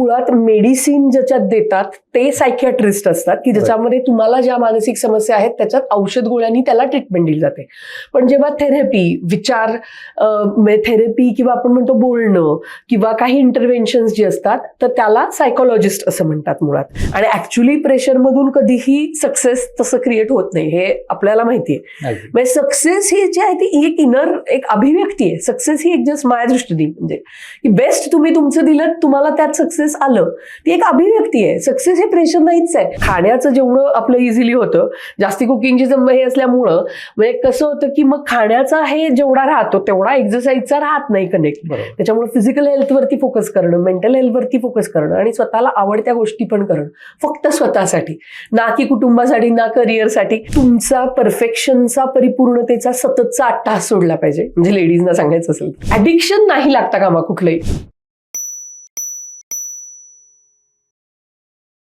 मुळात मेडिसिन ज्याच्यात देतात ते सायकियाट्रिस्ट असतात की ज्याच्यामध्ये तुम्हाला ज्या मानसिक समस्या आहेत त्याच्यात औषध गोळ्यांनी त्याला ट्रीटमेंट दिली जाते. पण जेव्हा थेरपी, विचार थेरपी किंवा आपण म्हणतो बोलणं किंवा काही इंटरव्हेन्शन्स जे असतात तर त्याला सायकोलॉजिस्ट असं म्हणतात मुळात. आणि ऍक्च्युली प्रेशरमधून कधीही सक्सेस तसं क्रिएट होत नाही हे आपल्याला माहितीये. म्हणजे सक्सेस ही जी आहे ती एक इनर एक अभिव्यक्ती आहे. सक्सेस ही एक जस्ट माझ्या दृष्टीने म्हणजे की बेस्ट तुम्ही तुमचं दिलं, तुम्हाला त्यात सक्सेस आलं, ती एक अभिव्यक्ती आहे. सक्सेस हे प्रेशर नाहीच आहे. खाण्याचं जेवढं आपलं इझिली होतं, जास्ती कुकिंगची हे असल्यामुळं म्हणजे कसं होतं की मग खाण्याचा हे जेवढा राहतो तेवढा एक्सरसाइजचा राहत नाही कनेक्ट. त्याच्यामुळे फिजिकल हेल्थवरती फोकस करणं, मेंटल हेल्थवरती फोकस करणं आणि स्वतःला आवडत्या गोष्टी पण करणं, फक्त स्वतःसाठी, ना की कुटुंबासाठी, ना करिअरसाठी. तुमचा परफेक्शनचा, परिपूर्णतेचा सततचा अट्टाहास सोडला पाहिजे. म्हणजे लेडीजना सांगायचं असेल ऍडिक्शन नाही लागता कामा कुठलंही.